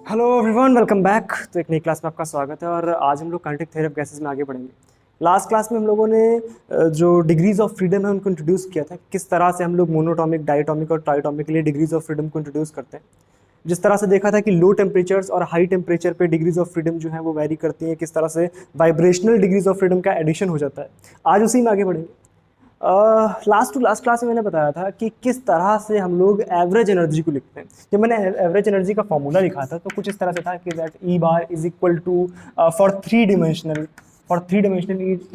Hello everyone, welcome back. तो एक नई क्लास में आपका स्वागत है और आज हम लोग काइनेटिक थ्योरी ऑफ गैसेस में आगे बढ़ेंगे। लास्ट क्लास में हम लोगों ने जो डिग्रीज ऑफ फ्रीडम है उनको इंट्रोड्यूस किया था, किस तरह से हम लोग मोनोटॉमिक, डायटॉमिक और ट्राइटॉमिक के लिए डिग्रीज ऑफ फ्रीडम को इंट्रोड्यूस करते हैं। जिस तरह से देखा था कि लो टेम्परेचर्स और हाई टेम्परेचर पे डिग्रीज ऑफ फ्रीडम जो है वो वैरी करती हैं, किस तरह से वाइब्रेशनल डिग्रीज ऑफ फ्रीडम का एडिशन हो जाता है। आज उसी में आगे बढ़ेंगे। लास्ट टू लास्ट क्लास में मैंने बताया था कि किस तरह से हम लोग एवरेज एनर्जी को लिखते हैं। जब मैंने एवरेज एनर्जी का फॉर्मूला लिखा था तो कुछ इस तरह से था कि that E bar is equal to for three dimensional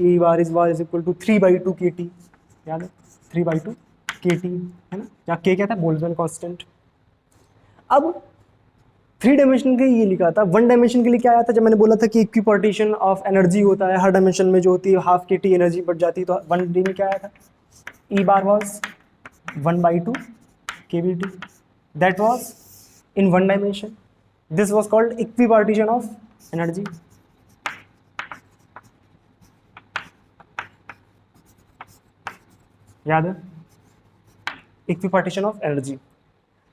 E bar is equal to 3/2 kT। याद है 3/2 kT, है ना। या के क्या था, बोल्ट्जमैन कांस्टेंट। अब 3 डायमेंशन के लिए ये लिखा था। 1 डायमेंशन के लिए क्या आया था, जब मैंने बोला था कि इक्विपार्टीशन ऑफ एनर्जी होता है, हर डायमेंशन में जो होती है हाफ kT एनर्जी बढ़ जाती है, तो 1D में क्या आया था, E bar was 1/2 kBT। That was in 1 dimension. This was called equipartition of energy. याद है, इक्विपार्टीशन ऑफ एनर्जी।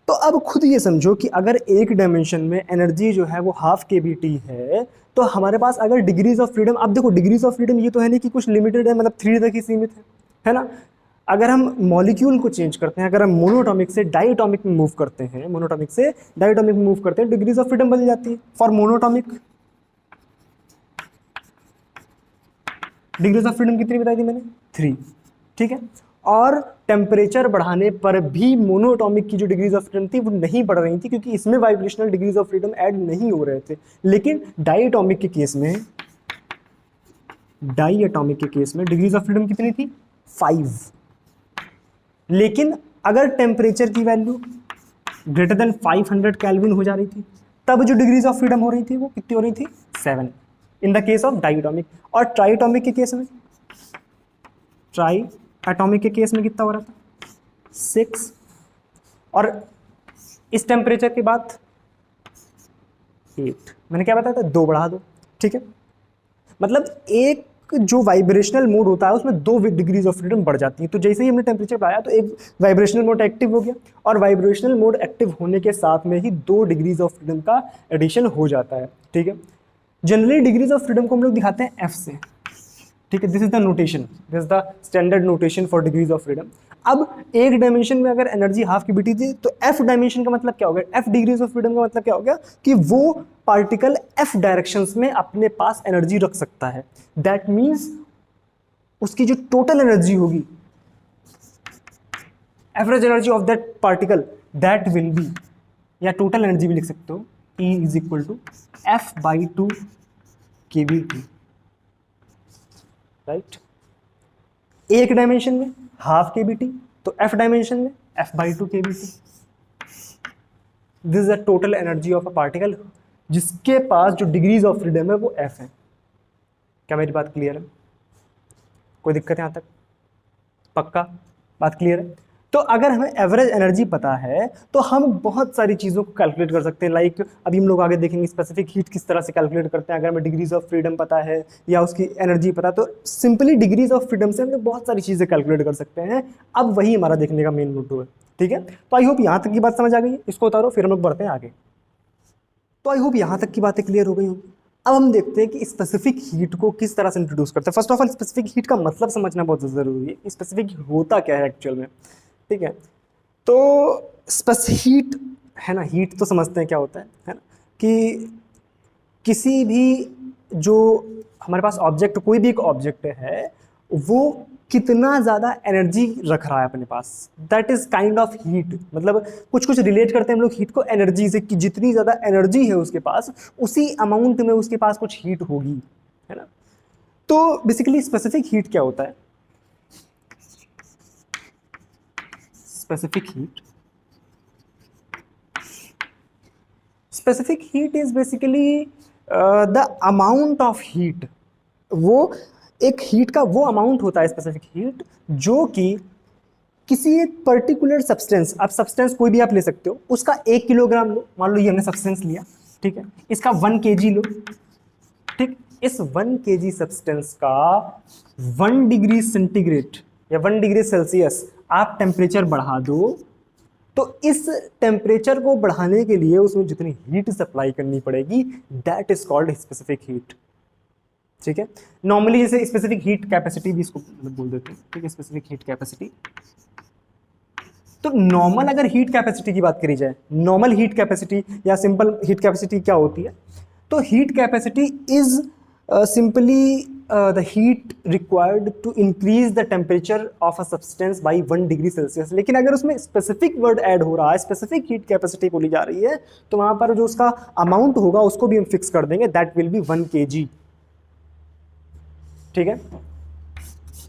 तो अब खुद ये समझो कि अगर एक डायमेंशन में एनर्जी जो है वो हाफ kBT है, तो हमारे पास अगर डिग्रीज ऑफ फ्रीडम, अब देखो डिग्रीज ऑफ फ्रीडम ये तो है नहीं कि कुछ लिमिटेड है, मतलब 3 तक ही सीमित है ना। अगर हम मॉलिक्यूल को चेंज करते हैं, अगर हम मोनोटॉमिक से डायटॉमिक में मूव करते हैं, डिग्रीज ऑफ फ्रीडम बदल जाती है। For monoatomic degrees of freedom कितनी बताई थी मैंने, 3, ठीक है। और टेम्परेचर बढ़ाने पर भी मोनोटॉमिक की जो डिग्रीज ऑफ फ्रीडम थी वो नहीं बढ़ रही थी, क्योंकि इसमें vibrational degrees of freedom add नहीं हो रहे थे। लेकिन डायटॉमिक के केस में डिग्रीज ऑफ फ्रीडम कितनी थी, 5। लेकिन अगर टेम्परेचर की वैल्यू ग्रेटर देन 500 केल्विन हो जा रही थी, तब जो डिग्रीज ऑफ फ्रीडम हो रही थी वो कितनी हो रही थी, 7 in the case of diatomic. और ट्राइटॉमिक के केस में कितना हो रहा था, 6। और इस टेम्परेचर के बाद 8। मैंने क्या बताया था, 2 बढ़ा दो, ठीक है। मतलब एक जो वाइब्रेशनल मोड होता है उसमें 2 डिग्रीज ऑफ फ्रीडम बढ़ जाती है। तो जैसे ही हमने टेम्परेचर बढ़ाया तो एक वाइब्रेशनल मोड एक्टिव हो गया, और वाइब्रेशनल मोड एक्टिव होने के साथ में ही 2 डिग्रीज ऑफ फ्रीडम का एडिशन हो जाता है, ठीक है। जनरली डिग्रीज ऑफ फ्रीडम को हम लोग दिखाते हैं F से, ठीक है। This is the notation, this is the standard notation for degrees of freedom. अब एक डायमेंशन में अगर एनर्जी हाफ kBT थी, तो F डायमेंशन का मतलब क्या हो गया, F डिग्रीज ऑफ फ्रीडम का मतलब क्या हो गया कि वो पार्टिकल F डायरेक्शंस में अपने पास एनर्जी रख सकता है। दैट मीन्स उसकी जो टोटल एनर्जी होगी, average energy of that particle, that will be, या टोटल एनर्जी भी लिख सकते हो, E is equal to F/2 kBT, right. एक डायमेंशन में हाफ kBT, तो F डायमेंशन में F/2 kBT। This is the total energy of a particle जिसके पास जो डिग्रीज ऑफ फ्रीडम है वो F है। क्या मेरी बात क्लियर है, कोई दिक्कत है यहां तक, पक्का बात क्लियर है। तो अगर हमें एवरेज एनर्जी पता है तो हम बहुत सारी चीज़ों को कैलकुलेट कर सकते हैं। लाइक अभी हम लोग आगे देखेंगे स्पेसिफिक हीट किस तरह से कैलकुलेट करते हैं। अगर हमें डिग्रीज ऑफ फ्रीडम पता है या उसकी एनर्जी पता है, तो सिंपली डिग्रीज ऑफ फ्रीडम से हम लोग बहुत सारी चीज़ें कैलकुलेट कर सकते हैं। अब वही हमारा देखने का मेन मोटो है, ठीक है। तो आई होप यहाँ तक की बात समझ आ गई है, इसको उतारो फिर हम लोग बढ़ते हैं आगे। तो आई होप यहाँ तक की बातें क्लियर हो गई होंगी। अब हम देखते हैं कि स्पेसिफिक हीट को किस तरह से इंट्रोड्यूस करते हैं। First of all specific heat का मतलब समझना बहुत जरूरी है, स्पेसिफिक होता क्या है एक्चुअल में, ठीक है। तो स्पेसिफिक हीट है ना, हीट तो समझते हैं क्या होता है ना, कि किसी भी जो हमारे पास ऑब्जेक्ट, कोई भी एक ऑब्जेक्ट है, वो कितना ज़्यादा एनर्जी रख रहा है अपने पास, that is kind of heat. मतलब कुछ कुछ रिलेट करते हैं हम लोग हीट को एनर्जी से, कि जितनी ज़्यादा एनर्जी है उसके पास, उसी अमाउंट में उसके पास कुछ हीट होगी, है ना। तो बेसिकली स्पेसिफिक हीट क्या होता है, specific heat is basically the amount of heat. वो एक हीट का वो अमाउंट होता है स्पेसिफिक हीट, जो कि किसी एक पर्टिकुलर सब्सटेंस, आप सब्सटेंस कोई भी आप ले सकते हो, उसका 1 किलोग्राम लो, मान लो ये हमने सब्सटेंस लिया, ठीक है। इसका 1 kg लो, ठीक। इस 1 kg सब्सटेंस का 1 डिग्री सेंटीग्रेड या 1 डिग्री सेल्सियस आप टेम्परेचर बढ़ा दो, तो इस टेम्परेचर को बढ़ाने के लिए उसमें जितनी हीट सप्लाई करनी पड़ेगी that is called specific heat. ठीक है, नॉर्मली जैसे स्पेसिफिक हीट कैपेसिटी भी इसको बोल देते हैं। ठीक है, स्पेसिफिक हीट कैपेसिटी। तो नॉर्मल अगर हीट कैपेसिटी की बात करी जाए, नॉर्मल हीट कैपेसिटी या सिंपल हीट कैपेसिटी क्या होती है, तो heat capacity is simply the heat required to increase the temperature of a substance by 1 degree Celsius. लेकिन अगर उसमें स्पेसिफिक वर्ड ऐड हो रहा है, स्पेसिफिक हीट कैपेसिटी बोली जा रही है, तो वहां पर जो उसका अमाउंट होगा उसको भी हम फिक्स कर देंगे, दैट विल बी 1 kg। ठीक है,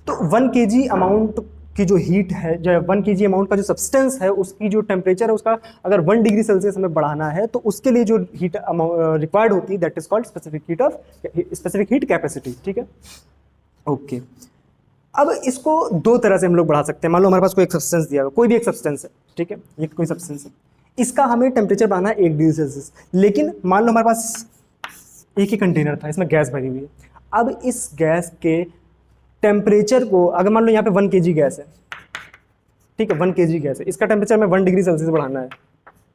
तो 1 kg अमाउंट की जो हीट है, जो 1 kg अमाउंट का जो सब्सटेंस है, उसकी जो टेम्परेचर है उसका अगर 1 डिग्री सेल्सियस हमें बढ़ाना है, तो उसके लिए जो हीट रिक्वायर्ड होती है that is called specific heat capacity. ठीक है, ओके। अब इसको दो तरह से हम लोग बढ़ा सकते हैं। मान लो हमारे पास कोई एक सब्सटेंस दिया हुआ, कोई भी एक सब्सटेंस है, ठीक है, ये कोई सब्सटेंस है, इसका हमें टेम्परेचर बढ़ाना है 1 डिग्री सेल्सियस। लेकिन मान लो हमारे पास एक ही कंटेनर था, इसमें गैस भरी हुई है। अब इस गैस के टेम्परेचर को, अगर मान लो यहाँ पे 1 kg गैस है, ठीक है, 1 kg गैस है, इसका टेम्परेचर में 1 डिग्री सेल्सियस बढ़ाना है,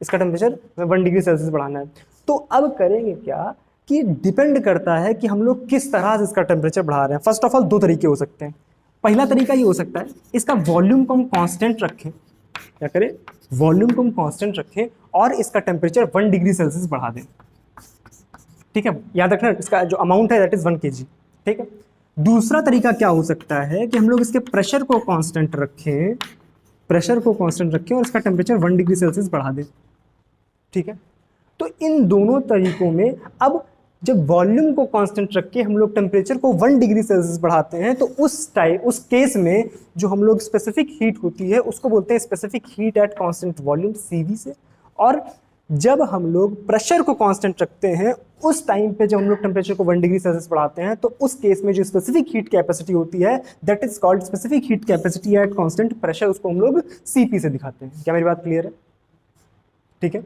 इसका टेम्परेचर में 1 डिग्री सेल्सियस बढ़ाना है। तो अब करेंगे क्या कि डिपेंड करता है कि हम लोग किस तरह से इसका टेम्परेचर बढ़ा रहे हैं। फर्स्ट ऑफ ऑल दो तरीके हो सकते हैं। पहला तरीका ये हो सकता है, इसका वॉल्यूम को हम कांस्टेंट रखें। क्या करें, वॉल्यूम को हम कांस्टेंट रखें और इसका टेम्परेचर 1 डिग्री सेल्सियस बढ़ा दें। ठीक है, याद रखना इसका जो अमाउंट है दैट इज 1 kg। ठीक है, दूसरा तरीका क्या हो सकता है कि हम लोग इसके प्रेशर को कांस्टेंट रखें, प्रेशर को कांस्टेंट रखें और इसका टेम्परेचर 1 डिग्री सेल्सियस बढ़ा दें। ठीक है, तो इन दोनों तरीकों में अब जब वॉल्यूम को कांस्टेंट रख के हम लोग टेम्परेचर को 1 डिग्री सेल्सियस बढ़ाते हैं, तो उस केस में जो हम लोग स्पेसिफिक हीट होती है उसको बोलते हैं specific heat at constant volume CV से। और जब हम लोग प्रेशर को कांस्टेंट रखते हैं उस टाइम पे जब हम लोग टेम्परेचर को 1 डिग्री सेल्सियस बढ़ाते हैं, तो उस केस में जो स्पेसिफिक हीट कैपेसिटी होती है that is called specific heat capacity at constant pressure, उसको हम लोग CP से दिखाते हैं। क्या मेरी बात क्लियर है? ठीक है,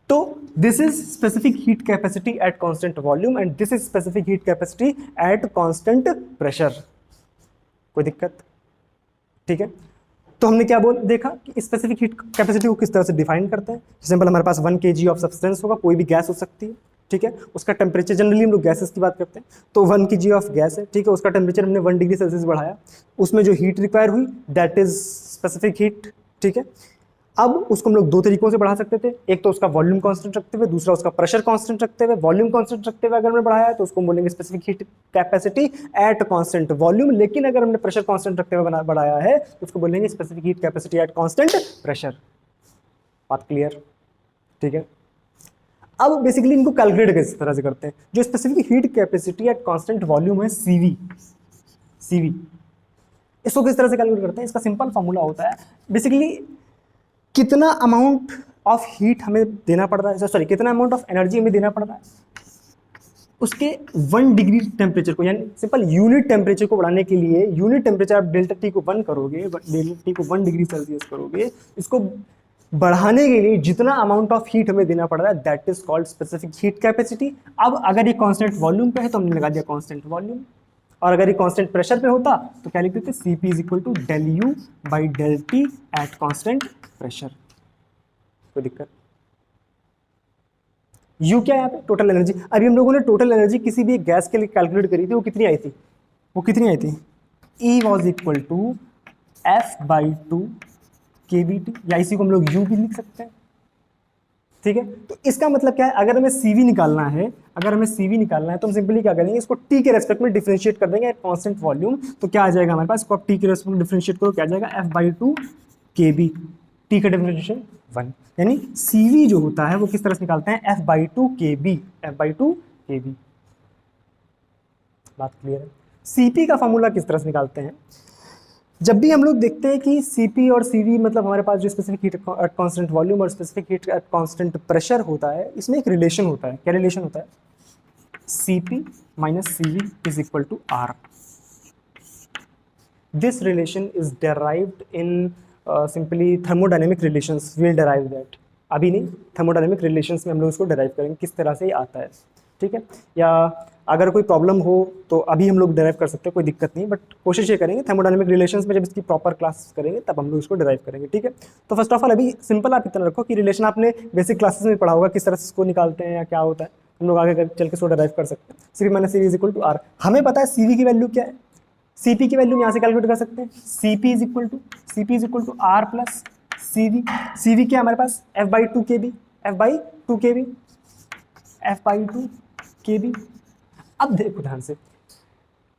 तो this is specific heat capacity at constant volume and this is specific heat capacity at constant pressure. कोई दिक्कत? ठीक है, तो हमने क्या देखा कि स्पेसिफिक हीट कैपेसिटी को किस तरह से डिफाइन करते हैं। सिंपल, हमारे पास 1 kg ऑफ सब्सटेंस होगा, कोई भी गैस हो सकती है। ठीक है, उसका टेम्परेचर, जनरली हम लोग गैसेस की बात करते हैं, तो 1 kg ऑफ गैस है। ठीक है, उसका टेम्परेचर हमने 1 डिग्री सेल्सियस बढ़ाया, उसमें जो हीट रिक्वायर हुई दैट इज स्पेसिफिक हीट। ठीक है, अब उसको हम लोग दो तरीकों से बढ़ा सकते थे, एक तो उसका वॉल्यूम कांस्टेंट रखते हुए, दूसरा उसका प्रेशर कांस्टेंट रखते हुए। वॉल्यूम कांस्टेंट रखते हुए अगर हमने बढ़ाया है तो उसको बोलेंगे specific heat capacity at constant volume, लेकिन अगर हमने प्रेशर कांस्टेंट रखते हुए बढ़ाया है तो उसको बोलेंगे specific heat capacity at constant pressure. बात क्लियर? ठीक है, अब बेसिकली इनको कैलकुलेट किस तरह से करते हैं। जो specific heat capacity at constant volume है CV, इसको किस तरह से कैलकुलेट करते हैं? इसका सिंपल फॉर्मूला होता है बेसिकली कितना अमाउंट ऑफ हीट हमें देना पड़ रहा है, सॉरी कितना अमाउंट ऑफ एनर्जी हमें देना पड़ रहा है, उसके 1 डिग्री टेम्परेचर को, यानी सिंपल यूनिट टेम्परेचर को बढ़ाने के लिए, यूनिट टेम्परेचर आप डेल्टा T को 1 करोगे, डेल्टा T को 1 डिग्री सेल्सियस करोगे, इसको बढ़ाने के लिए जितना अमाउंट ऑफ हीट हमें देना पड़ रहा है that is called specific heat capacity. अब अगर ये कांस्टेंट वॉल्यूम पे है तो हमने लगा दिया कांस्टेंट वॉल्यूम, और अगर ये कांस्टेंट प्रेशर पे होता तो क्या लिखते थे, CP is equal to del U by del T at constant pressure. कोई दिक्कत? U क्या है यहाँ पे? Total energy. अभी हम लोगों ने टोटल एनर्जी किसी भी एक गैस के लिए कैलकुलेट करी थी, वो कितनी आई थी? E was equal to F/2 kBT, या इसी को हम लोग U भी लिख सकते हैं। ठीक है, तो इसका मतलब क्या है, अगर हमें CV निकालना है, तो हम सिंपली क्या करेंगे, इसको T के रेस्पेक्ट में डिफरेंशिएट कर देंगे कांस्टेंट वॉल्यूम। तो क्या आ जाएगा हमारे पास, इसको T के रेस्पेक्ट में डिफरेंशिएट करो, क्या आ जाएगा, F/2 kB। T का डिफरेंशिएशन 1, यानी CV जो होता है वो किस तरह से निकालते हैं, F/2 kB। बात क्लियर है? CP का फॉर्मूला किस तरह से निकालते हैं? जब भी हम लोग देखते हैं कि CP और CV मतलब हमारे पास जो specific heat at constant volume और specific heat at constant pressure होता है, इसमें एक रिलेशन होता है। क्या रिलेशन होता है? CP minus CV is equal to R। This relation is derived in simply thermodynamic relations, will derive that. अभी नहीं, थर्मोडायनेमिक रिलेशंस में हम लोग इसको डेराइव करेंगे किस तरह से ये आता है। ठीक है। या अगर कोई प्रॉब्लम हो तो अभी हम लोग डिराइव कर सकते हैं, कोई दिक्कत नहीं, बट कोशिश ये करेंगे थर्मोडायनेमिक रिलेशंस में जब इसकी प्रॉपर क्लास करेंगे तब हम लोग इसको डिराइव करेंगे, ठीक है। तो फर्स्ट ऑफ ऑल अभी सिंपल आप इतना रखो कि रिलेशन आपने बेसिक क्लासेस में पढ़ा होगा किस तरह से इसको निकालते हैं या क्या होता है, हम लोग आगे चल के इसको डिराइव कर सकते हैं। C P minus C V is equal to R, हमें पता है सी वी की वैल्यू क्या है, सी पी की वैल्यू हम यहाँ से कैलकुलेट कर सकते हैं, C P is equal to R plus C V. C V क्या हमारे पास F by two K B, F by two K B, F by two K B. अब देखो ध्यान से,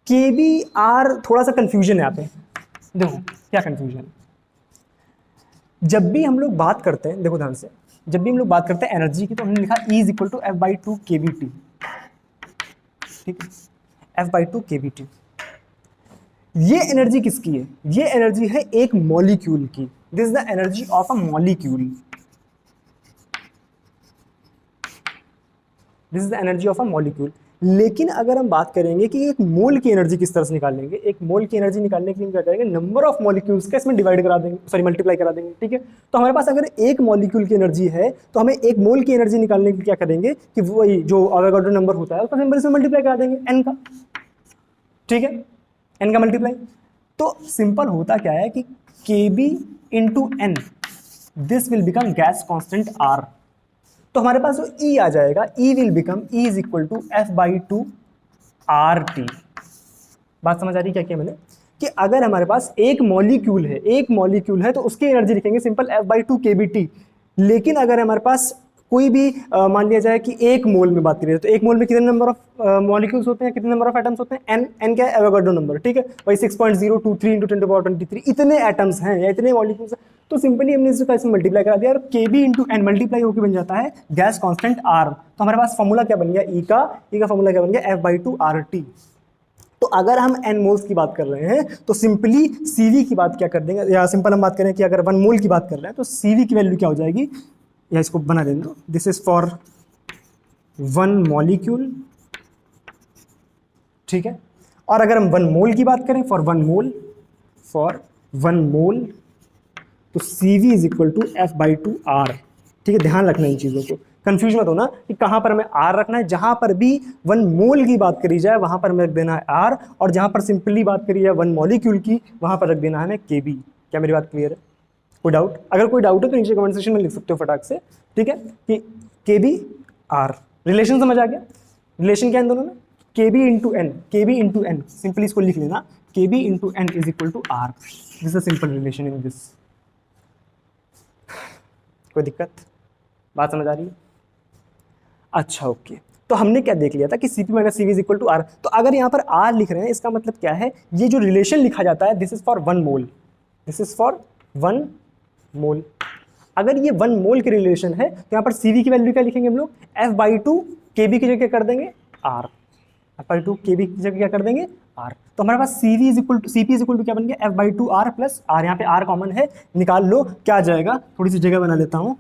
के बी आर थोड़ा सा कंफ्यूजन है यहाँ पे, देखो क्या कंफ्यूजन है। जब भी हम लोग बात करते हैं, देखो ध्यान से, जब भी हम लोग बात करते हैं एनर्जी की तो हमने लिखा E is equal to F by two K B T, ठीक है, F by two K B T. ये एनर्जी किसकी है, ये एनर्जी है एक मॉलिक्यूल की, this is the energy of a molecule, this is the energy of a molecule. लेकिन अगर हम बात करेंगे कि एक मोल की एनर्जी किस तरह से निकालेंगे, एक मोल की एनर्जी निकालने के लिए क्या करेंगे, नंबर ऑफ मॉलिक्यूल्स का इसमें डिवाइड करा देंगे, सॉरी मल्टीप्लाई करा देंगे, ठीक है। तो हमारे पास अगर एक मॉलिक्यूल की एनर्जी है तो हमें एक मोल की एनर्जी निकालने के लिए क्या करेंगे कि वही जो अवोगाड्रो नंबर होता है उसका सिंपल इसमें मल्टीप्लाई करा देंगे एन का, ठीक है, एन का मल्टीप्लाई। तो सिंपल होता क्या है कि K B into N, this will become gas constant R. तो हमारे पास जो E आ जाएगा, E will become E is equal to F by two R T. बात समझ आ रही क्या किया मैंने, कि अगर हमारे पास एक मॉलिक्यूल है, एक मॉलिक्यूल है तो उसकी एनर्जी लिखेंगे simple F by two K B T. लेकिन अगर हमारे पास कोई भी मान लिया जाए कि एक मोल में बात करें तो एक मोल में कितने नंबर ऑफ मॉलिक्यूल्स होते हैं, कितने नंबर ऑफ एटम्स होते हैं, एन, एन क्या है एवोगाड्रो नंबर, ठीक है, वही 6.023 इंटू 10⁻23 इतने एटम्स हैं या इतने मॉलिक्यूल्स हैं। तो सिंपली हमने इसको ऐसे मल्टीप्लाई करा दिया और के बी इंटू एन मल्टीप्लाई होकर बन जाता है गैस कॉन्स्टेंट आर। तो हमारे पास फॉर्मूला क्या बन गया, ई का फॉर्मूला क्या बन गया, F by two R T. तो अगर हम एन मोल्स की बात कर रहे हैं तो सिंपली सीवी की बात क्या कर देंगे, या सिंपल हम बात करें कि अगर 1 मोल की बात कर रहे हैं तो सीवी की वैल्यू क्या हो जाएगी, या इसको बना देंगे, दिस इज फॉर 1 मॉलिक्यूल, ठीक है। और अगर हम 1 मोल की बात करें फॉर 1 मोल, तो CV is equal to F by two R, ठीक है। ध्यान रखना इन चीज़ों को, कंफ्यूज मत होना कि कहाँ पर हमें R रखना है। जहाँ पर भी 1 मोल की बात करी जाए वहाँ पर हमें रख देना है R, और जहाँ पर सिंपली बात करी जाए 1 मॉलिक्यूल की वहाँ पर रख देना है हमें KB। क्या मेरी बात क्लियर है, कोई डाउट? अगर कोई डाउट है तो नीचे कमेंट सेक्शन में लिख सकते हो फटाक से, ठीक है, कि KB R रिलेशन समझ आ गया। रिलेशन क्या है इन दोनों में, KB इंटू एन, सिंपली इसको लिख लेना, KB into N is equal to R, this is simple relation in this. कोई दिक्कत, बात समझ आ रही है? अच्छा ओके, तो हमने क्या देख लिया था कि Cp minus CV is equal to R। तो अगर यहाँ पर R लिख रहे हैं इसका मतलब क्या है, ये जो रिलेशन लिखा जाता है this is for 1 mole, this is for 1 मोल। अगर ये 1 मोल की रिलेशन है तो यहाँ पर CV की वैल्यू क्या लिखेंगे हम लोग, एफ बाई टू KB की जगह कर देंगे R, F by two KB की जगह क्या कर देंगे R। तो हमारे पास CV is equal to CP is equal to क्या बन गया, F by two R plus R, यहाँ पे R कॉमन है, निकाल लो क्या आ जाएगा, थोड़ी सी जगह बना लेता हूँ,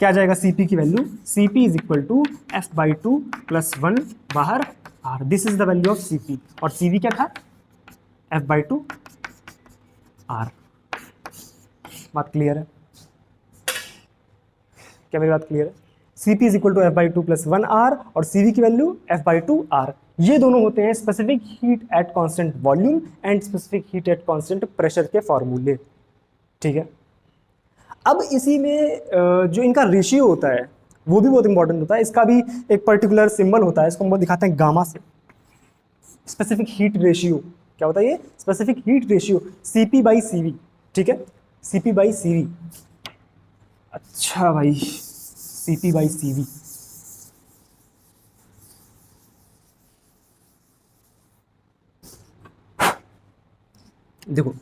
क्या जाएगा Cp की value, Cp is equal to F by two plus 1 बाहर R, this is the value of Cp। और CV क्या था, एफ बाई टू R। बात क्लियर है, क्या मेरी बात क्लियर है? Cp is equal to F by two plus 1 R और CV की वैल्यू एफ बाई टू R। ये दोनों होते हैं specific heat at constant volume and specific heat at constant pressure के फॉर्मूले, ठीक है। अब इसी में जो इनका रेशियो होता है वो भी बहुत इंपॉर्टेंट होता है, इसका भी एक पर्टिकुलर सिंबल होता है, इसको हम दिखाते हैं गामा से। स्पेसिफिक हीट रेशियो क्या होता है, ये specific heat ratio Cp by CV, ठीक है, Cp बाई CV। अच्छा भाई, Cp बाई CV, देखो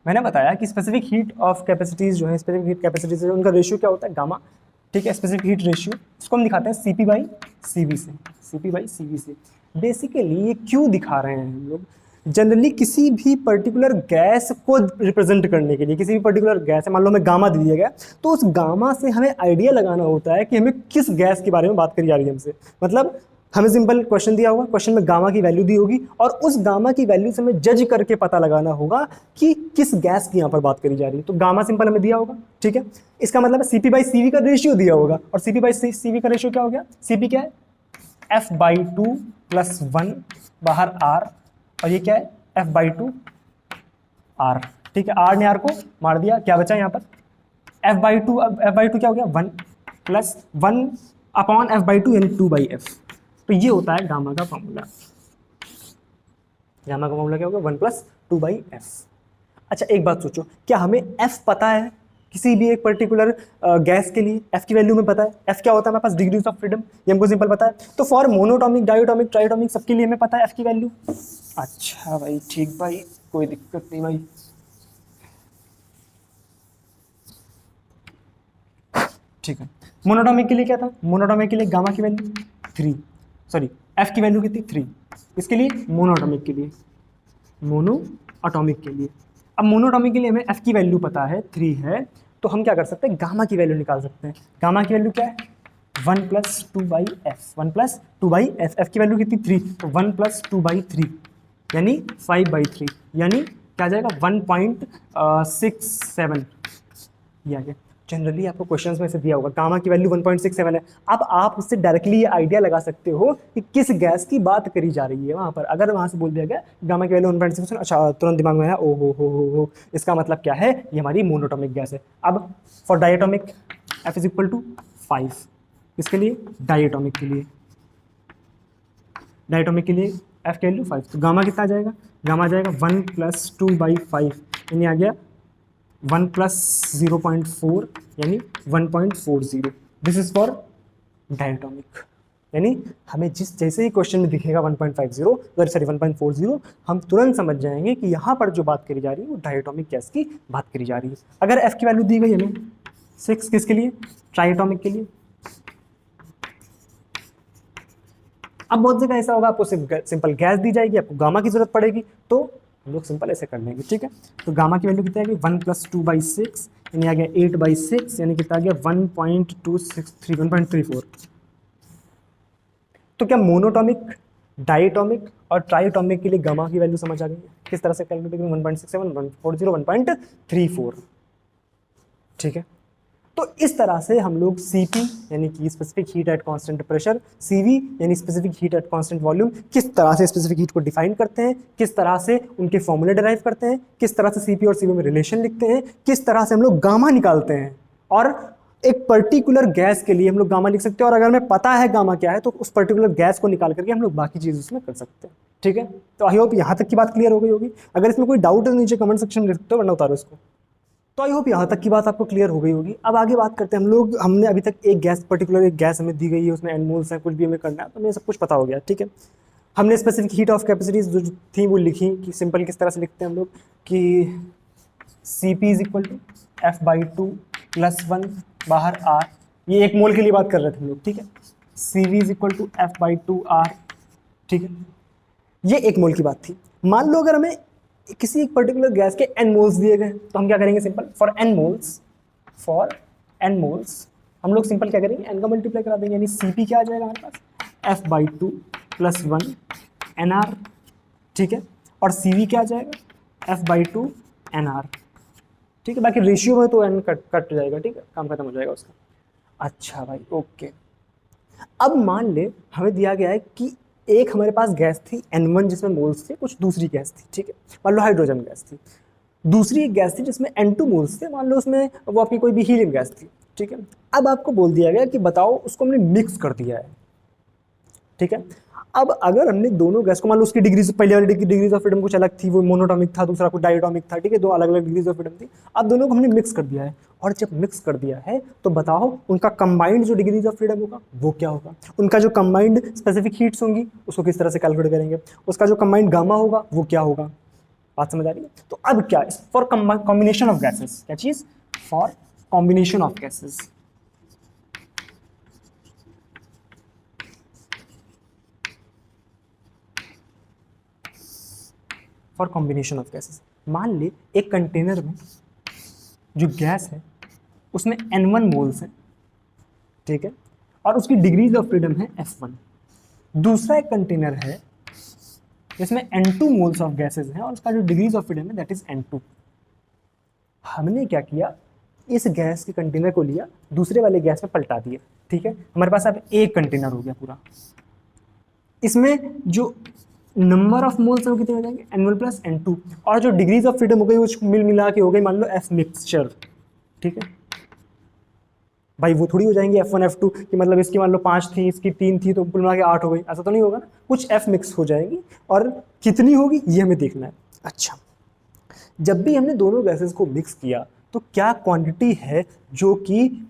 मैंने बताया कि स्पेसिफिक हीट ऑफ कैपेसिटीज जो है, स्पेसिफिक हीट कैपेसिटीज उनका रेशियो क्या होता है, गामा, ठीक है। स्पेसिफिक हीट रेशियो इसको हम दिखाते हैं Cp बाई CV से, Cp बाई CV से। बेसिकली ये क्यों दिखा रहे हैं हम लोग, जनरली किसी भी पर्टिकुलर गैस को रिप्रेजेंट करने के लिए, किसी भी पर्टिकुलर गैस है, मान लो हमें गामा दे दिया गया, तो उस गामा से हमें आइडिया लगाना होता है कि हमें किस गैस के बारे में बात करी जा रही है हमसे। मतलब हमें सिंपल क्वेश्चन दिया होगा, क्वेश्चन में गामा की वैल्यू दी होगी और उस गामा की वैल्यू से हमें जज करके पता लगाना होगा कि किस गैस की यहाँ पर बात करी जा रही है। तो गामा सिंपल हमें दिया होगा, ठीक है। इसका मतलब है सीपी बाई सीवी का रेशियो दिया होगा, और सीपी बाई सीवी का रेशियो क्या हो गया, सीपी क्या है f/2 + 1 बाहर r, और ये क्या है f/2 r, ठीक है। r ने r को मार दिया, क्या बचा यहाँ पर f/2, अब f/2 क्या हो गया 1 + 1 अपॉन f/2 यानी 2/f। तो ये होता है गामा का फॉर्मूला। गामा का फॉर्मूला क्या होगा 1 + 2/f। अच्छा एक बात सोचो, क्या हमें f पता है किसी भी एक पर्टिकुलर गैस के लिए? f की वैल्यू में पता है, f क्या होता है हमारे पास डिग्रीज ऑफ फ्रीडम, ये हमको सिंपल पता है। तो फॉर मोनोटॉमिक, डायोटॉमिक, ट्राइटॉमिक सबके लिए हमें पता है f की वैल्यू। अच्छा भाई ठीक भाई, कोई दिक्कत नहीं भाई। ठीक है, मोनोटॉमिक के लिए क्या था, मोनोटॉमिक के लिए गामा की वैल्यू 3, सॉरी एफ की वैल्यू कितनी 3, इसके लिए मोनोटॉमिक के लिए, मोनो एटॉमिक के लिए। अब मोनोटॉमिक के लिए हमें एफ की वैल्यू पता है 3 है, तो हम क्या कर सकते हैं गामा की वैल्यू निकाल सकते हैं। गामा की वैल्यू क्या है 1 + 2/f, 1 + 2/f, एफ की वैल्यू कितनी 3, तो 1 + 2/3 यानी 5/3, यानी क्या आ जाएगा 1.67, ये आ गया। जनरली आपको क्वेश्चंस में से दिया होगा गामा की वैल्यू 1.67 है। अब आप उससे डायरेक्टली ये आइडिया लगा सकते हो कि किस गैस की बात करी जा रही है वहां पर। अगर वहां से बोल दिया गया गामा की वैल्यू 1.67, अच्छा तुरंत दिमाग में आया ओ हो, इसका मतलब क्या है, ये हमारी मोनोटॉमिक गैस है। अब फॉर डायटोमिक F = 5, इसके लिए डायटोमिक के लिए, डायटोमिक के लिए F की वैल्यू 5, तो गामा कितना आ जाएगा, गामा आ जाएगा 1 + 2/5 यानी आ गया 1 + 0.4 यानी 1.40। This is for diatomic. यानी हमें जिस जैसे ही क्वेश्चन में दिखेगा 1.50 सॉरी 1.40, हम तुरंत समझ जाएंगे कि यहाँ पर जो बात करी जा रही है वो डायटोमिक गैस की बात करी जा रही है। अगर एफ की वैल्यू दी गई हमें 6, किसके लिए, ट्राइटोमिक के लिए। अब बहुत जगह ऐसा होगा आपको सिंपल गैस दी जाएगी, आपको गामा की जरूरत पड़ेगी, तो हम लोग सिंपल ऐसे कर लेंगे, ठीक है। तो गामा की वैल्यू कितनी आ गई 1 + 2/6 यानी आ गया 8/6 यानी कितना आ गया 1.263 1.34। तो क्या मोनोटॉमिक, डायटोमिक और ट्राइटोमिक के लिए गामा की वैल्यू समझ आ गई है, किस तरह से कैलकुलेट करेंगे 1.67 1.40 1.34, ठीक है। तो इस तरह से हम लोग Cp यानी कि specific heat at constant pressure, Cv यानी specific heat at constant volume, किस तरह से स्पेसिफिक हीट को डिफाइन करते हैं, किस तरह से उनके फॉर्मूले डिराइव करते हैं, किस तरह से Cp और Cv में रिलेशन लिखते हैं, किस तरह से हम लोग गामा निकालते हैं, और एक पर्टिकुलर गैस के लिए हम लोग गामा लिख सकते हैं, और अगर हमें पता है गामा क्या है तो उस पर्टिकुलर गैस को निकाल करके हम लोग बाकी चीज उसमें कर सकते हैं, ठीक है। तो आई होप यहाँ तक की बात क्लियर हो गई होगी। अगर इसमें कोई डाउट है नीचे कमेंट सेक्शन में लिख सकते हो, वरना उतारो इसको। तो आई होप यहाँ तक की बात आपको क्लियर हो गई होगी। अब आगे बात करते हैं हम लोग। हमने अभी तक एक गैस, पर्टिकुलर एक गैस हमें दी गई है, उसमें एन मोल्स हैं, कुछ भी हमें करना है, तो हमें सब कुछ पता हो गया, ठीक है। हमने स्पेसिफिक हीट ऑफ कैपेसिटीज जो थी वो लिखी कि सिंपल किस तरह से लिखते हैं हम लोग कि Cp = F/2 + 1 बाहर R, ये एक मोल के लिए बात कर रहे थे हम लोग, ठीक है। Cv = F/2 R, ठीक है, ये एक मोल की बात थी। मान लो अगर हमें किसी एक पर्टिकुलर गैस के n मोल्स दिए गए, तो हम क्या करेंगे सिंपल फॉर n मोल्स हम लोग सिंपल क्या करेंगे n का मल्टीप्लाई करा देंगे, यानी Cp क्या आ जाएगा हमारे पास F/2 + 1 nR, ठीक है, और Cv क्या आ जाएगा F/2 nR, ठीक है। बाकी रेशियो में तो n कट जाएगा, ठीक है, काम खत्म हो जाएगा उसका। अच्छा भाई ओके। अब मान ले हमें दिया गया है कि एक हमारे पास गैस थी N1 जिसमें मोल्स थे, कुछ दूसरी गैस थी, ठीक है, मान लो हाइड्रोजन गैस थी। दूसरी एक गैस थी जिसमें N2 मोल्स थे, मान लो उसमें वो आपकी कोई भी हीलियम गैस थी, ठीक है। अब आपको बोल दिया गया कि बताओ, उसको हमने मिक्स कर दिया है, ठीक है। अब अगर हमने दोनों गैस को, मान लो उसकी डिग्रीज, पहले वाली डिग्रीज ऑफ फ्रीडम कुछ अलग थी, वो मोनोटॉमिक था, दूसरा कुछ डायटोमिक था, ठीक है, दो अलग अलग डिग्रीज ऑफ फ्रीडम थी। अब दोनों को हमने मिक्स कर दिया है, और जब मिक्स कर दिया है तो बताओ उनका कंबाइंड जो डिग्रीज ऑफ फ्रीडम होगा वो क्या होगा, उनका जो कंबाइंड स्पेसिफिक हीट्स होंगी उसको किस तरह से कैलकुलेट करेंगे, उसका जो कंबाइंड गामा होगा वो क्या होगा। बात समझ आ रही है। तो अब क्या, फॉर कॉम्बिनेशन ऑफ गैसेस, क्या चीज, for combination of gases, for combination of gases. मान ले एक कंटेनर में जो गैस है उसमें N1 मोल्स हैं, ठीक है, और उसकी डिग्रीज ऑफ फ्रीडम है F1, दूसरा एक कंटेनर है जिसमें N2 मोल्स ऑफ गैसेज हैं और उसका जो डिग्रीज ऑफ फ्रीडम है दैट इज N2। हमने क्या किया, इस गैस के कंटेनर को लिया, दूसरे वाले गैस में पलटा दिया। ठीक है, हमारे पास अब एक कंटेनर हो गया पूरा। इसमें जो नंबर ऑफ मोल्स है वो कितने हो जाएंगे, N1 प्लस N2, और जो डिग्रीज ऑफ फ्रीडम हो गई वो मिल मिला के हो गई मान लो F मिक्सचर। ठीक है भाई, वो थोड़ी हो जाएंगे F1 F2 कि मतलब इसकी मान लो 5 थी, इसकी 3 थी, तो कुल मिला के 8 हो गई, ऐसा तो नहीं होगा ना। कुछ F मिक्स हो जाएंगी, और कितनी होगी ये हमें देखना है। अच्छा, जब भी हमने दोनों गैसेस को मिक्स किया तो क्या क्वांटिटी है जो कि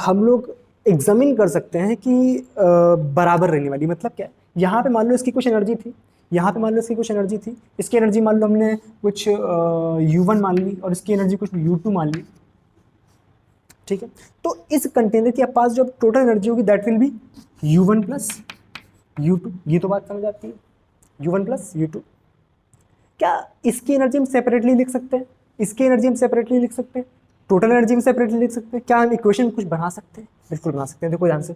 हम लोग एग्जामिन कर सकते हैं कि बराबर रहने वाली। मतलब क्या, यहाँ पे मान लो इसकी कुछ एनर्जी थी, यहाँ पे मान लो इसकी कुछ एनर्जी थी, इसकी एनर्जी मान लो हमने कुछ U1 मान ली और इसकी एनर्जी कुछ U2 मान ली। ठीक है, तो इस कंटेनर के पास जो टोटल एनर्जी होगी that will B U1 plus U2। ये तो बात समझ आती है, U1 प्लस U2। क्या इसकी एनर्जी हम सेपरेटली लिख सकते हैं, इसकी एनर्जी हम सेपरेटली लिख सकते हैं, टोटल एनर्जी हम सेपरेटली लिख सकते हैं? क्या हम इक्वेशन कुछ बना सकते हैं? बिल्कुल बना सकते हैं। देखो ध्यान से,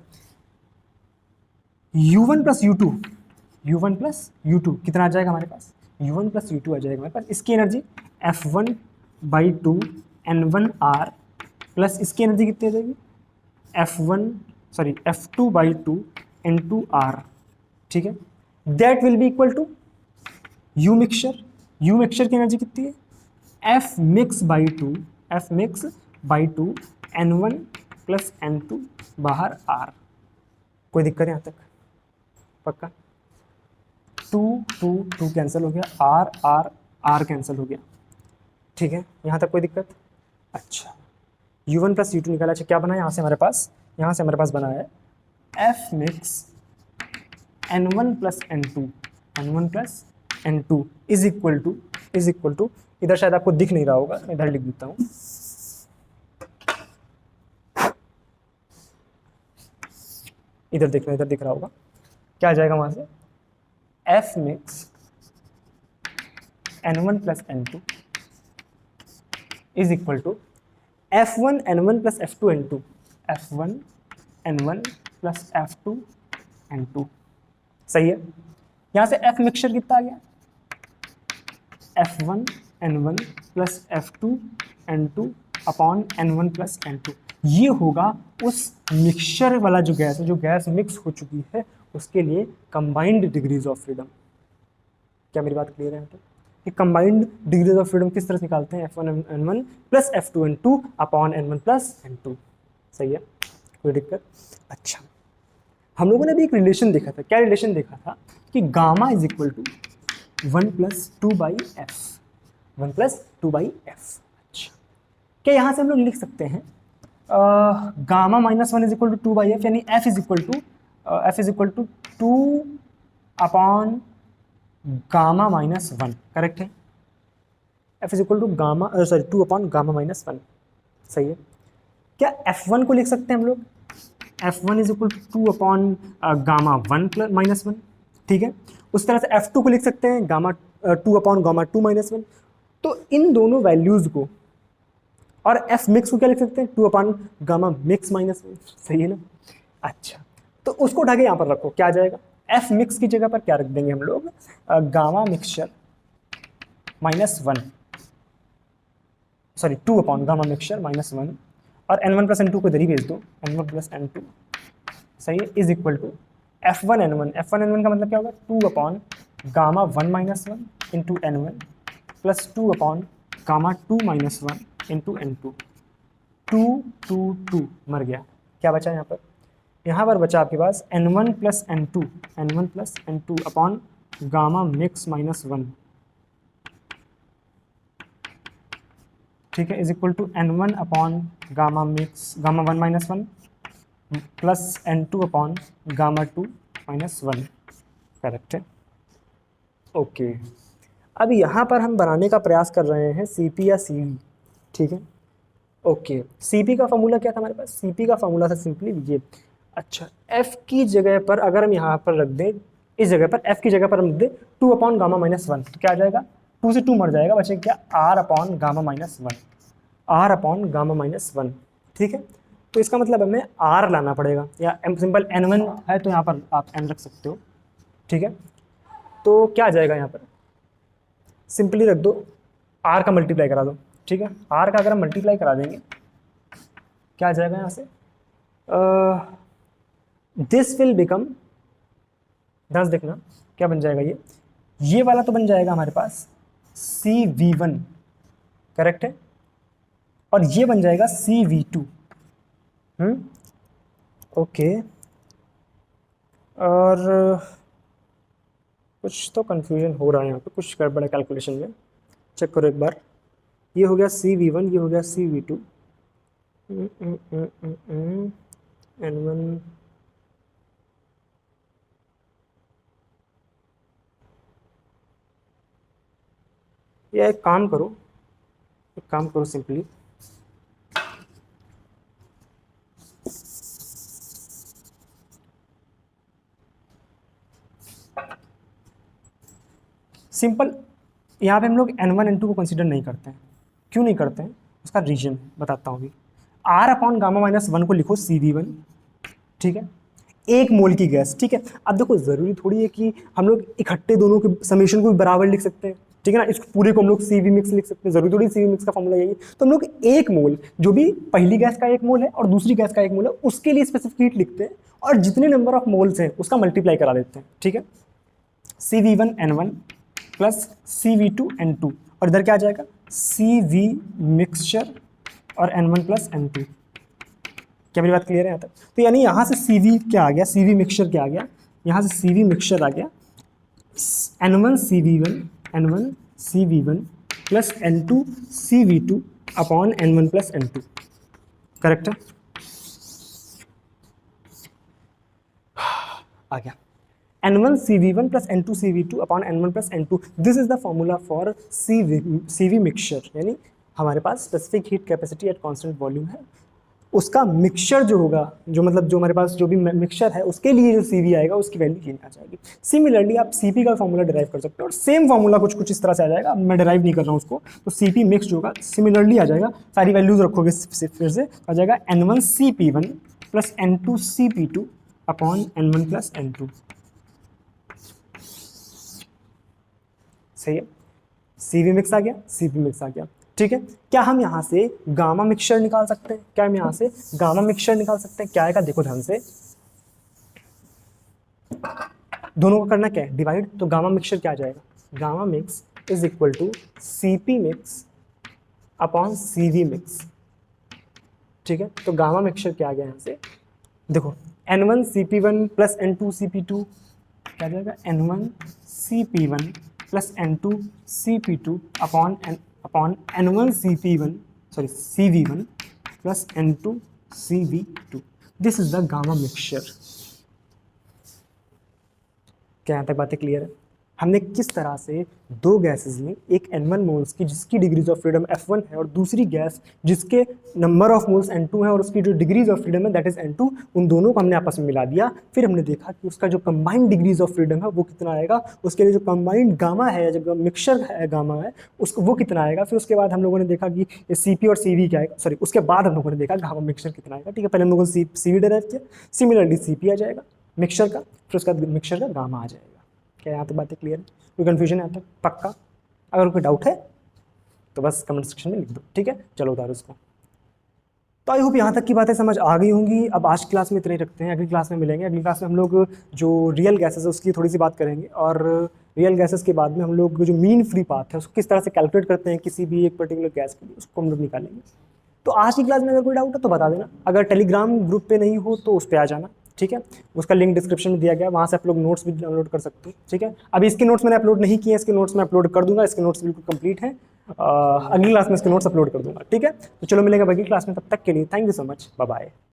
U1 plus U2, U1 plus U2 कितना आ जाएगा हमारे पास, U1 प्लस U2 आ जाएगा हमारे पास। इसकी एनर्जी F1/2 N1R प्लस इसकी एनर्जी कितनी आ जाएगी, F2/2 N2R। ठीक है, that will be equal to U mixture. U mixture की एनर्जी कितनी है, F mix/2 N1 plus N2 बाहर R। कोई दिक्कत है यहाँ तक? पक्का? 2 कैंसिल हो गया, R कैंसिल हो गया। ठीक है, यहाँ तक कोई दिक्कत? अच्छा, U1 प्लस U2 निकाला। अच्छा, क्या बना यहाँ से हमारे पास, यहाँ से हमारे पास बना है F mix N1 plus N2 is equal to, इधर शायद आपको दिख नहीं रहा होगा, मैं इधर लिख देता हूँ, इधर देखना, इधर दिख रहा होगा। क्या आ जाएगा वहां से, F mix N1 plus N2 is equal to F1 N1 plus F2 N2, F1 N1 plus F2 N2। सही है, यहाँ से F मिक्सचर कितना आ गया, F1 N1 plus F2 N2 upon N1 plus N2। ये होगा उस मिक्सचर वाला जो गैस है, जो गैस मिक्स हो चुकी है, उसके लिए कंबाइंड डिग्रीज ऑफ फ्रीडम। क्या मेरी बात क्लियर है? कि कंबाइंड डिग्रीज ऑफ फ्रीडम किस तरह से निकालते हैं, F1 N1 plus F2 N2 upon N1 plus N2। सही है, कोई दिक्कत? अच्छा, हम लोगों ने अभी एक रिलेशन देखा था। क्या रिलेशन देखा था कि gamma is equal to 1 plus 2/f, 1 plus 2/f। अच्छा, क्या यहाँ से हम लोग लिख सकते हैं gamma minus 1 is equal to 2/f, यानी f is equal to 2 upon gamma minus 1। Correct है, f is equal to gamma 2 upon gamma minus 1। सही है, क्या f1 को लिख सकते हैं हम लोग, F1 is equal to 2 upon gamma 1 plus minus 1। ठीक है, उस तरह से F2 को लिख सकते हैं गामा 2 अपॉन गामा 2 माइनस 1। तो इन दोनों वैल्यूज को, और F मिक्स को क्या लिख सकते हैं, 2 अपॉन गामा मिक्स माइनस 1। सही है ना? अच्छा, तो उसको उठा के यहाँ पर रखो, क्या आ जाएगा, F मिक्स की जगह पर क्या रख देंगे हम लोग, gamma mixture -1, sorry 2 upon gamma mixture -1, और N1 प्लस N2 को इधर ही भेज दो, N1 प्लस N2। सही है, is equal to F1 N1 का मतलब क्या होगा, 2 upon gamma 1 minus 1 into N1 plus 2 upon gamma 2 minus 1 into N2। 2 मर गया, क्या बचा यहाँ पर? यहाँ पर बचा आपके पास N1 plus N2 upon gamma mix -1। ठीक है, is equal to N1 upon gamma 1 minus 1 plus N2 upon gamma 2 minus 1। Correct है, ओके। अब यहाँ पर हम बनाने का प्रयास कर रहे हैं CP या CV। ठीक है, ओके। CP का फॉर्मूला क्या था हमारे पास, CP का फॉर्मूला था सिंपली ये। अच्छा, F की जगह पर अगर हम यहाँ पर रख दें, इस जगह पर F की जगह पर हम रख दें 2 अपॉन गामा -1, तो क्या आ जाएगा, 2 से 2 मर जाएगा, बचेगा क्या, R अपॉन गामा -1। ठीक है, तो इसका मतलब हमें आर लाना पड़ेगा, या सिंपल N1 है तो यहाँ पर आप N रख सकते हो, ठीक है। तो क्या आ जाएगा यहाँ पर, सिंपली रख दो, आर का मल्टीप्लाई करा दो, ठीक है। आर का अगर हम मल्टीप्लाई करा देंगे क्या आ जाएगा यहाँ से, दिस विल बिकम, ध्यान से देखना क्या बन जाएगा, ये वाला तो बन जाएगा हमारे पास CV1, करेक्ट है, और ये बन जाएगा CV2, ओके। और कुछ तो कंफ्यूजन हो रहा है यहाँ पे, कुछ गड़बड़ है कैलकुलेशन में, चेक करो एक बार। ये हो गया CV1, ये हो गया CV2, N1, या एक काम करो सिंपली, सिंपल यहाँ पे हम लोग N1 N2 को कंसीडर नहीं करते हैं। क्यों नहीं करते हैं, उसका रीजन बताता हूँ अभी। R अपॉन गामा माइनस 1 को लिखो CV1, ठीक है, 1 मोल की गैस, ठीक है। अब देखो ज़रूरी थोड़ी है कि हम लोग इकट्ठे दोनों के समेशन को भी बराबर लिख सकते हैं, ठीक है ना। इस पूरे को हम लोग CV मिक्स लिख सकते हैं, जरूरी थोड़ी CV मिक्स का फॉर्मूला यही है। तो हम लोग 1 मोल, जो भी पहली गैस का 1 मोल है और दूसरी गैस का 1 मोल है, उसके लिए स्पेसिफिक हीट लिखते हैं और जितने नंबर ऑफ मोल्स हैं उसका मल्टीप्लाई करा देते हैं, ठीक है। CV1 N1 plus CV2 N2, और इधर क्या आ जाएगा, CV मिक्सचर और N1 प्लस N2। क्या मेरी बात क्लियर है यहाँ तक? तो यानी यहाँ से CV क्या आ गया, CV मिक्सचर क्या आ गया, यहाँ से CV मिक्सचर आ गया N1 CV1 plus N2 CV2 upon N1 plus N2, correct है, आ गया। N1 CV1 plus N2 CV2 upon N1 plus N2, this is the formula for CV mixture, यानी हमारे पास specific heat capacity at constant volume है, उसका mixture जो होगा, जो मतलब जो हमारे पास जो भी मिक्सचर है उसके लिए जो CV आएगा उसकी वैल्यू ये आ जाएगी। सिमिलरली आप CP का फॉर्मूला डिराइव कर सकते हो, और सेम फॉर्मूला कुछ इस तरह से आ जाएगा, मैं डिराइव नहीं कर रहा हूँ उसको। तो CP मिक्स जो होगा सिमिलरली आ जाएगा, सारी वैल्यूज रखोगे फिर से आ जाएगा N1 CP1 plus N2 CP2 upon N1 plus N2, सही है। CV मिक्स आ गया, CP मिक्स आ गया, ठीक है। क्या हम यहाँ से गामा मिक्सचर निकाल सकते हैं, क्या हम यहाँ से गामा मिक्सचर निकाल सकते हैं? क्या आएगा देखो ध्यान से, दोनों को करना क्या है, डिवाइड। तो गामा मिक्सचर क्या आ जाएगा, gamma mix is equal to CP mix upon CV mix, ठीक है। तो गामा मिक्सचर क्या आ गया यहाँ से, देखो N1 CP1 plus N2 CP2 क्या आ जाएगा, N1 CP1 plus N2 CP2 upon N1 CP1 sorry CV1 plus N2 CV2, this is the gamma mixture. क्या यहाँ तक बातें क्लियर है? हमने किस तरह से दो गैसेस में, एक N1 मोल्स की जिसकी डिग्रीज ऑफ फ्रीडम F1 है और दूसरी गैस जिसके नंबर ऑफ मोल्स N2 है और उसकी जो डिग्रीज ऑफ फ्रीडम है दैट इज N2, उन दोनों को हमने आपस में मिला दिया। फिर हमने देखा कि उसका जो कंबाइंड डिग्रीज ऑफ फ्रीडम है वो कितना आएगा, उसके लिए जो कंबाइंड गामा है, जब मिक्सचर है गामा है उसको वो कितना आएगा। फिर उसके बाद हम लोगों ने देखा कि CP और CV क्या आएगा, सॉरी उसके बाद हम लोगों ने देखा गामा मिक्सचर कितना आएगा, ठीक है। पहले हम लोगों ने CV डिराइव किया, सिमिलरली CP आ जाएगा मिक्सचर का, फिर उसके बाद मिक्सचर का गामा आ जाएगा। क्या यहाँ तक बातें क्लियर है? कोई कन्फ्यूजन है यहाँ तक? पक्का? अगर कोई डाउट है तो बस कमेंट सेक्शन में लिख दो, ठीक है। चलो उतारो उसको। तो आई होप यहाँ तक की बातें समझ आ गई होंगी। अब आज की क्लास में इतने ही रखते हैं, अगली क्लास में मिलेंगे। अगली क्लास में हम लोग जो रियल गैसेस है उसकी थोड़ी सी बात करेंगे, और रियल गैसेस के बाद में हम लोग जो मीन फ्री पाथ है उसको किस तरह से कैलकुलेट करते हैं किसी भी एक पर्टिकुलर गैस के लिए, उसको हम लोग निकालेंगे। तो आज की क्लास में अगर कोई डाउट है तो बता देना, अगर टेलीग्राम ग्रुप पे नहीं हो तो उस पर आ जाना, ठीक है। उसका लिंक डिस्क्रिप्शन में दिया गया है, वहाँ से आप लोग नोट्स भी डाउनलोड कर सकते हो, ठीक है। अभी इसके नोट्स मैंने अपलोड नहीं किए, इसके नोट्स मैं अपलोड कर दूंगा, इसके नोट्स बिल्कुल कंप्लीट हैं। अगली क्लास में इसके नोट्स अपलोड कर दूंगा, ठीक है। तो चलो मिलेंगे अगली क्लास में, तब तक के लिए thank you so much, bye bye.